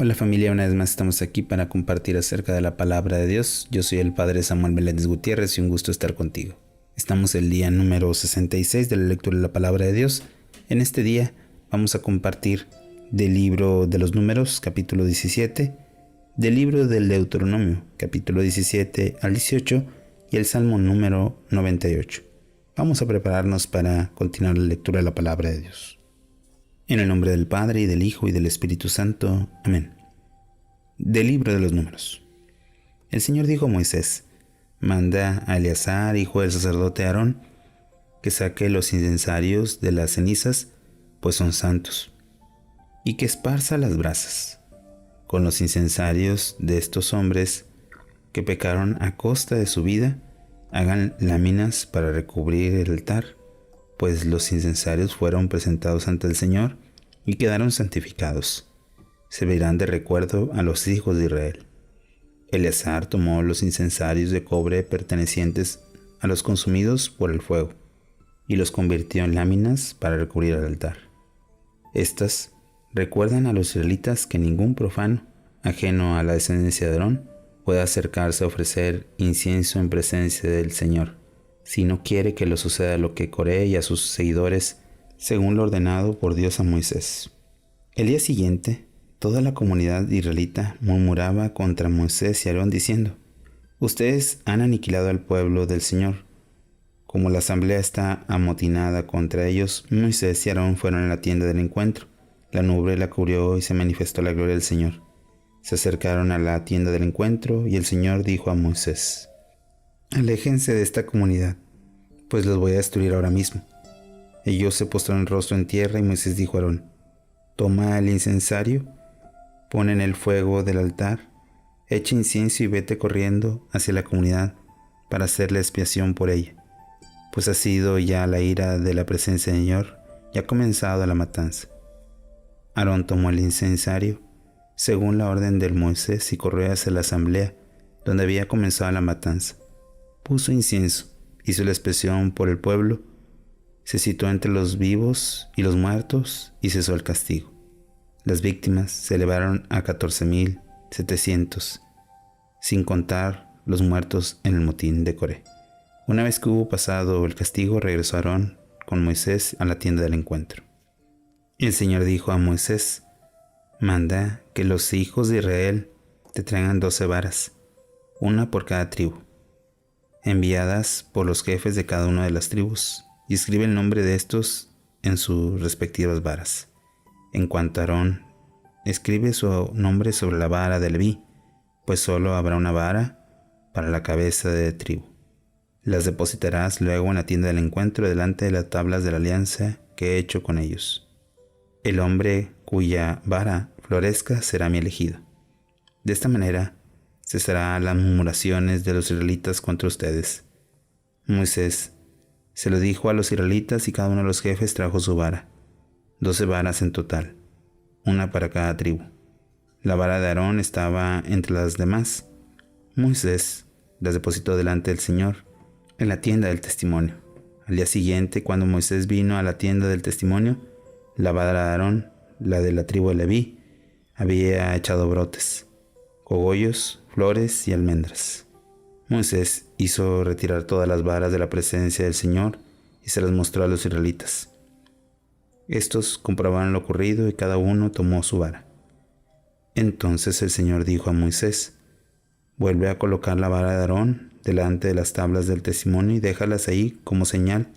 Hola familia, una vez más estamos aquí para compartir acerca de la palabra de Dios. Yo soy el Padre Samuel Meléndez Gutiérrez y un gusto estar contigo. Estamos el día número 66 de la lectura de la palabra de Dios. En este día vamos a compartir del libro de los Números, capítulo 17, del libro del Deuteronomio, capítulo 17 al 18 y el Salmo número 98. Vamos a prepararnos para continuar la lectura de la palabra de Dios. En el nombre del Padre, y del Hijo, y del Espíritu Santo. Amén. Del libro de los Números. El Señor dijo a Moisés: manda a Eleazar, hijo del sacerdote Aarón, que saque los incensarios de las cenizas, pues son santos, y que esparza las brasas. Con los incensarios de estos hombres que pecaron a costa de su vida, hagan láminas para recubrir el altar, pues los incensarios fueron presentados ante el Señor y quedaron santificados. Servirán de recuerdo a los hijos de Israel. Eleazar tomó los incensarios de cobre pertenecientes a los consumidos por el fuego y los convirtió en láminas para recubrir el altar. Estas recuerdan a los israelitas que ningún profano, ajeno a la descendencia de Aarón, pueda acercarse a ofrecer incienso en presencia del Señor, si no quiere que le suceda lo que Coré y a sus seguidores, según lo ordenado por Dios a Moisés. El día siguiente, toda la comunidad israelita murmuraba contra Moisés y Aarón diciendo: ustedes han aniquilado al pueblo del Señor. Como la asamblea está amotinada contra ellos, Moisés y Aarón fueron a la tienda del encuentro. La nube la cubrió y se manifestó la gloria del Señor. Se acercaron a la tienda del encuentro y el Señor dijo a Moisés: aléjense de esta comunidad, pues los voy a destruir ahora mismo. Ellos se postraron el rostro en tierra y Moisés dijo a Aarón: toma el incensario, pon en el fuego del altar, echa incienso y vete corriendo hacia la comunidad para hacerle expiación por ella, pues ha sido ya la ira de la presencia del Señor y ha comenzado la matanza. Aarón tomó el incensario, según la orden de Moisés, y corrió hacia la asamblea donde había comenzado la matanza. Puso incienso, hizo la expiación por el pueblo, se situó entre los vivos y los muertos y cesó el castigo. Las víctimas se elevaron a 14,700, sin contar los muertos en el motín de Coré. Una vez que hubo pasado el castigo, regresó Aarón con Moisés a la tienda del encuentro. El Señor dijo a Moisés: manda que los hijos de Israel te traigan 12 varas, una por cada tribu, enviadas por los jefes de cada una de las tribus, y escribe el nombre de estos en sus respectivas varas. En cuanto a Aarón, escribe su nombre sobre la vara de Leví, pues solo habrá una vara para la cabeza de tribu. Las depositarás luego en la tienda del encuentro delante de las tablas de la alianza que he hecho con ellos. El hombre cuya vara florezca será mi elegido. De esta manera cesarán las murmuraciones de los israelitas contra ustedes. Moisés se lo dijo a los israelitas y cada uno de los jefes trajo su vara, 12 varas en total, una para cada tribu. La vara de Aarón estaba entre las demás. Moisés las depositó delante del Señor en la tienda del testimonio. Al día siguiente, cuando Moisés vino a la tienda del testimonio, la vara de Aarón, la de la tribu de Leví, había echado brotes, cogollos, flores y almendras. Moisés hizo retirar todas las varas de la presencia del Señor y se las mostró a los israelitas. Estos comprobaron lo ocurrido y cada uno tomó su vara. Entonces el Señor dijo a Moisés: vuelve a colocar la vara de Aarón delante de las tablas del testimonio y déjalas ahí como señal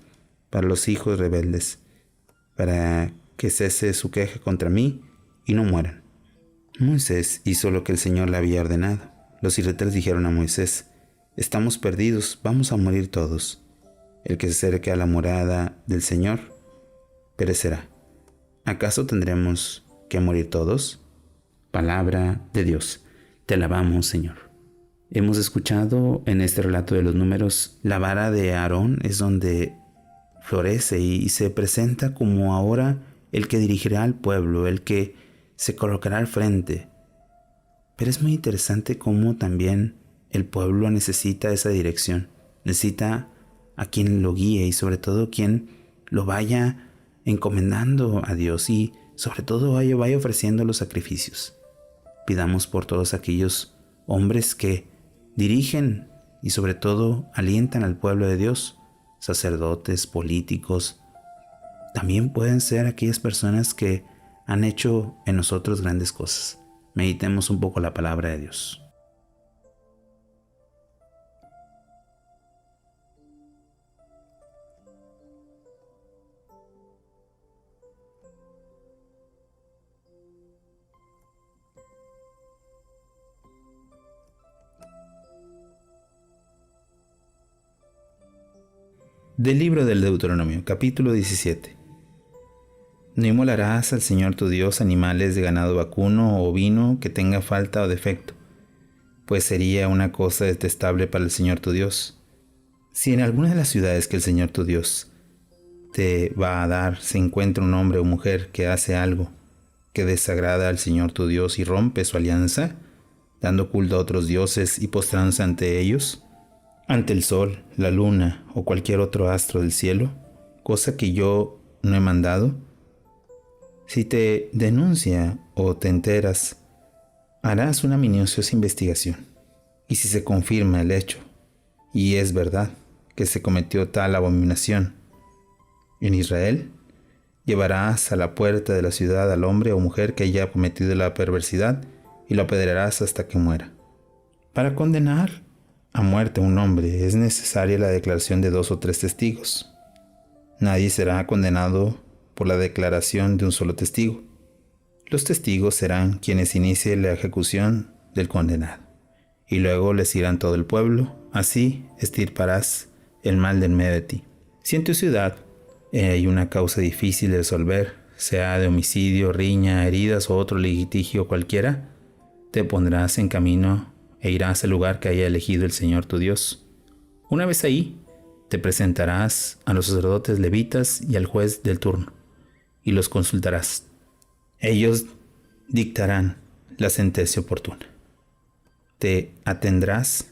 para los hijos rebeldes, para que cese su queja contra mí y no mueran. Moisés hizo lo que el Señor le había ordenado. Los israelitas dijeron a Moisés: estamos perdidos, vamos a morir todos. El que se acerque a la morada del Señor perecerá. ¿Acaso tendremos que morir todos? Palabra de Dios. Te alabamos, Señor. Hemos escuchado en este relato de los Números, la vara de Aarón es donde florece y se presenta como ahora el que dirigirá al pueblo, el que se colocará al frente. Pero es muy interesante cómo también el pueblo necesita esa dirección, necesita a quien lo guíe y sobre todo quien lo vaya encomendando a Dios y sobre todo vaya ofreciendo los sacrificios. Pidamos por todos aquellos hombres que dirigen y sobre todo alientan al pueblo de Dios, sacerdotes, políticos. También pueden ser aquellas personas que han hecho en nosotros grandes cosas. Meditemos un poco la palabra de Dios. Del libro del Deuteronomio, capítulo 17. No inmolarás al Señor tu Dios animales de ganado vacuno o ovino que tenga falta o defecto, pues sería una cosa detestable para el Señor tu Dios. Si en alguna de las ciudades que el Señor tu Dios te va a dar se encuentra un hombre o mujer que hace algo que desagrada al Señor tu Dios y rompe su alianza, dando culto a otros dioses y postrándose ante ellos, ante el sol, la luna o cualquier otro astro del cielo, cosa que yo no he mandado, si te denuncia o te enteras, harás una minuciosa investigación. Y si se confirma el hecho, y es verdad que se cometió tal abominación en Israel, llevarás a la puerta de la ciudad al hombre o mujer que haya cometido la perversidad y lo apedrearás hasta que muera. Para condenar a muerte a un hombre es necesaria la declaración de 2 o 3 testigos. Nadie será condenado por la declaración de un solo testigo. Los testigos serán quienes inicien la ejecución del condenado, y luego les irán todo el pueblo. Así extirparás el mal de en medio de ti. Si en tu ciudad hay una causa difícil de resolver, sea de homicidio, riña, heridas o otro litigio cualquiera, te pondrás en camino e irás al lugar que haya elegido el Señor tu Dios. Una vez ahí, te presentarás a los sacerdotes levitas y al juez del turno, y los consultarás. Ellos dictarán la sentencia oportuna. Te atendrás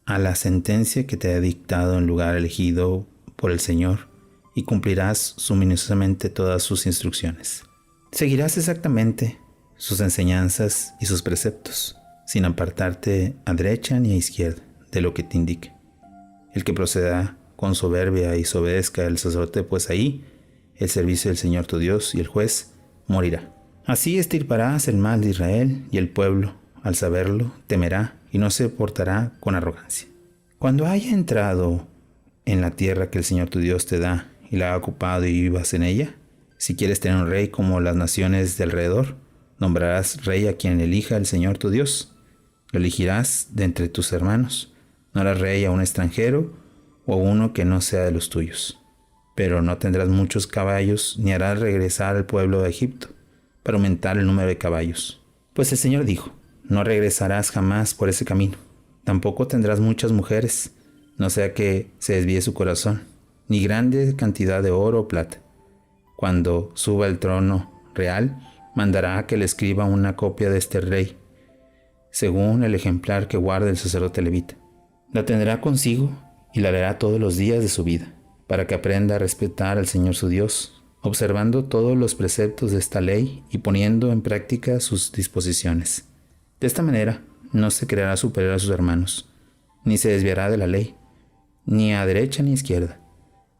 a la sentencia que te ha dictado en lugar elegido por el Señor y cumplirás minuciosamente todas sus instrucciones. Seguirás exactamente sus enseñanzas y sus preceptos, sin apartarte a derecha ni a izquierda de lo que te indique. El que proceda con soberbia y desobedezca al sacerdote, pues ahí el servicio del Señor tu Dios y el juez morirá. Así extirparás el mal de Israel, y el pueblo, al saberlo, temerá y no se portará con arrogancia. Cuando haya entrado en la tierra que el Señor tu Dios te da y la ha ocupado y vivas en ella, si quieres tener un rey como las naciones de alrededor, nombrarás rey a quien elija el Señor tu Dios. Lo elegirás de entre tus hermanos. No harás rey a un extranjero o a uno que no sea de los tuyos. Pero no tendrás muchos caballos, ni harás regresar al pueblo de Egipto para aumentar el número de caballos. Pues el Señor dijo: no regresarás jamás por ese camino. Tampoco tendrás muchas mujeres, no sea que se desvíe su corazón, ni grande cantidad de oro o plata. Cuando suba al trono real, mandará que le escriba una copia de este rey, según el ejemplar que guarda el sacerdote levita. La tendrá consigo y la leerá todos los días de su vida, para que aprenda a respetar al Señor su Dios, observando todos los preceptos de esta ley y poniendo en práctica sus disposiciones. De esta manera no se creerá superior a sus hermanos, ni se desviará de la ley, ni a derecha ni a izquierda.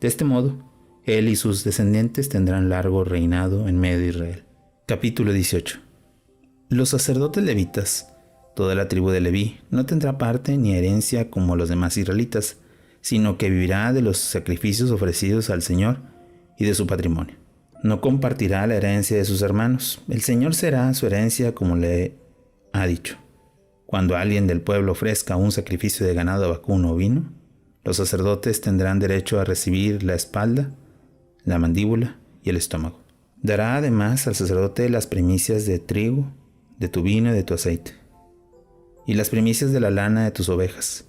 De este modo, él y sus descendientes tendrán largo reinado en medio de Israel. Capítulo 18. Los sacerdotes levitas, toda la tribu de Leví, no tendrá parte ni herencia como los demás israelitas, sino que vivirá de los sacrificios ofrecidos al Señor y de su patrimonio. No compartirá la herencia de sus hermanos. El Señor será su herencia, como le ha dicho. Cuando alguien del pueblo ofrezca un sacrificio de ganado vacuno o ovino, los sacerdotes tendrán derecho a recibir la espalda, la mandíbula y el estómago. Dará además al sacerdote las primicias de trigo, de tu vino y de tu aceite, y las primicias de la lana de tus ovejas,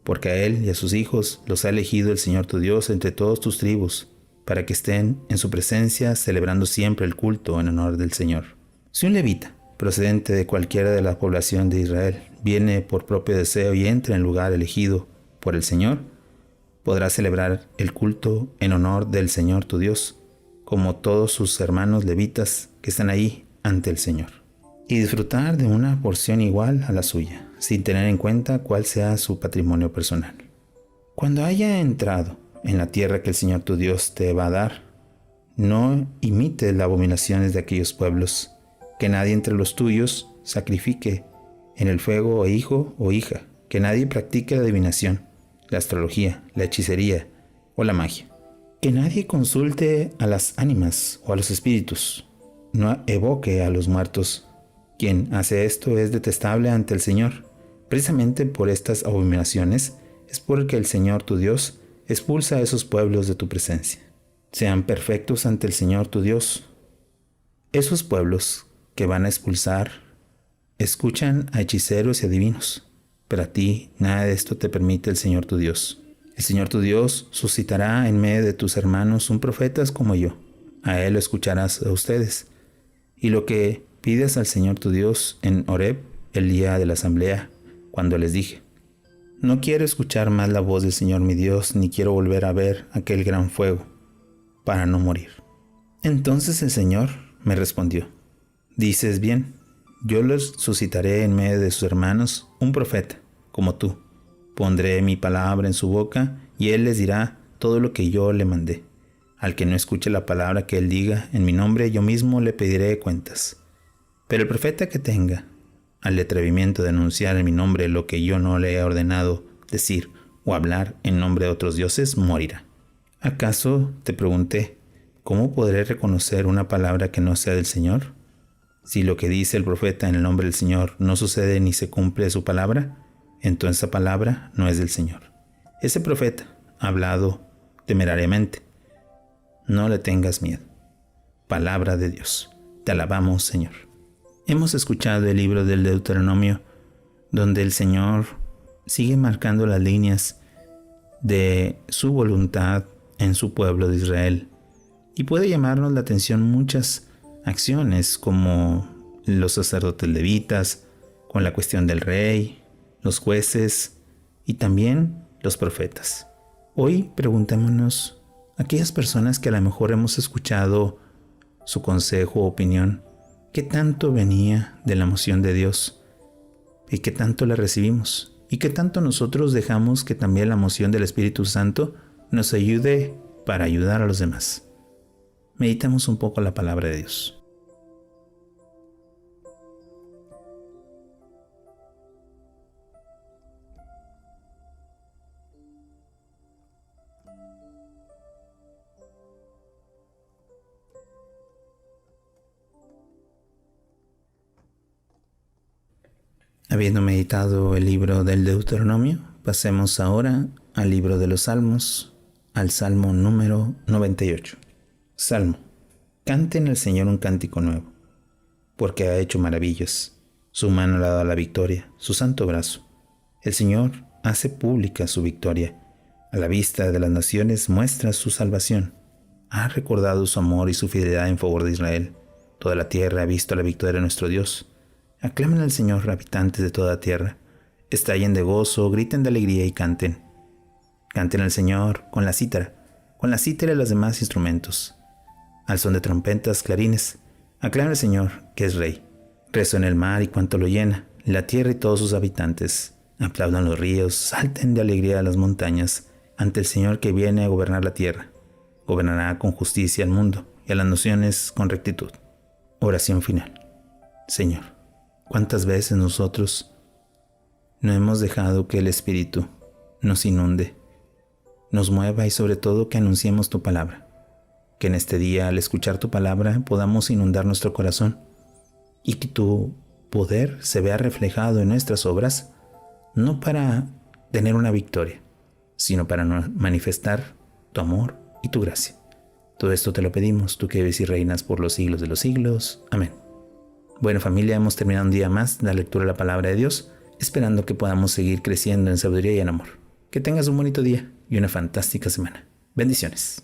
porque a él y a sus hijos los ha elegido el Señor tu Dios entre todas tus tribus, para que estén en su presencia celebrando siempre el culto en honor del Señor. Si un levita, procedente de cualquiera de la población de Israel, viene por propio deseo y entra en lugar elegido por el Señor, podrá celebrar el culto en honor del Señor tu Dios, como todos sus hermanos levitas que están ahí ante el Señor. y disfrutar de una porción igual a la suya, sin tener en cuenta cuál sea su patrimonio personal. Cuando haya entrado en la tierra que el Señor tu Dios te va a dar, no imites las abominaciones de aquellos pueblos, que nadie entre los tuyos sacrifique en el fuego hijo o hija, que nadie practique la adivinación, la astrología, la hechicería o la magia, que nadie consulte a las ánimas o a los espíritus, no evoque a los muertos. Quien hace esto es detestable ante el Señor. Precisamente por estas abominaciones es por el que el Señor tu Dios expulsa a esos pueblos de tu presencia. Sean perfectos ante el Señor tu Dios. Esos pueblos que van a expulsar escuchan a hechiceros y adivinos, pero a ti nada de esto te permite el Señor tu Dios. El Señor tu Dios suscitará en medio de tus hermanos un profeta como yo. A él lo escucharás a ustedes. Y lo que pides al Señor tu Dios en Horeb, el día de la asamblea, cuando les dije: no quiero escuchar más la voz del Señor mi Dios, ni quiero volver a ver aquel gran fuego, para no morir. Entonces el Señor me respondió: dices bien, yo les suscitaré en medio de sus hermanos un profeta, como tú. Pondré mi palabra en su boca, y él les dirá todo lo que yo le mandé. Al que no escuche la palabra que él diga en mi nombre, yo mismo le pediré cuentas. Pero el profeta que tenga al atrevimiento de anunciar en mi nombre lo que yo no le he ordenado decir o hablar en nombre de otros dioses, morirá. ¿Acaso, te pregunté, cómo podré reconocer una palabra que no sea del Señor? Si lo que dice el profeta en el nombre del Señor no sucede ni se cumple su palabra, entonces esa palabra no es del Señor. Ese profeta ha hablado temerariamente. No le tengas miedo. Palabra de Dios. Te alabamos, Señor. Hemos escuchado el libro del Deuteronomio, donde el Señor sigue marcando las líneas de su voluntad en su pueblo de Israel. Y puede llamarnos la atención muchas acciones, como los sacerdotes levitas, con la cuestión del rey, los jueces y también los profetas. Hoy preguntémonos, aquellas personas que a lo mejor hemos escuchado su consejo o opinión, ¿qué tanto venía de la moción de Dios? ¿Y qué tanto la recibimos? ¿Y qué tanto nosotros dejamos que también la moción del Espíritu Santo nos ayude para ayudar a los demás? Meditemos un poco la palabra de Dios. Habiendo meditado el libro del Deuteronomio, pasemos ahora al libro de los Salmos, al Salmo número 98. Salmo. Canten al Señor un cántico nuevo, porque ha hecho maravillas. Su mano le ha dado la victoria, su santo brazo. El Señor hace pública su victoria. A la vista de las naciones muestra su salvación. Ha recordado su amor y su fidelidad en favor de Israel. Toda la tierra ha visto la victoria de nuestro Dios. Aclamen al Señor, habitantes de toda la tierra. Estallen de gozo, griten de alegría y canten. Canten al Señor con la cítara y los demás instrumentos. Al son de trompetas, clarines, aclamen al Señor, que es Rey. Resuena el mar y cuanto lo llena, la tierra y todos sus habitantes. Aplaudan los ríos, salten de alegría las montañas, ante el Señor que viene a gobernar la tierra. Gobernará con justicia al mundo y a las naciones con rectitud. Oración final. Señor, ¿cuántas veces nosotros no hemos dejado que el Espíritu nos inunde, nos mueva y sobre todo que anunciemos tu palabra? Que en este día, al escuchar tu palabra, podamos inundar nuestro corazón y que tu poder se vea reflejado en nuestras obras, no para tener una victoria, sino para manifestar tu amor y tu gracia. Todo esto te lo pedimos, tú que vives y reinas por los siglos de los siglos. Amén. Bueno, familia, hemos terminado un día más de la lectura de la palabra de Dios, esperando que podamos seguir creciendo en sabiduría y en amor. Que tengas un bonito día y una fantástica semana. Bendiciones.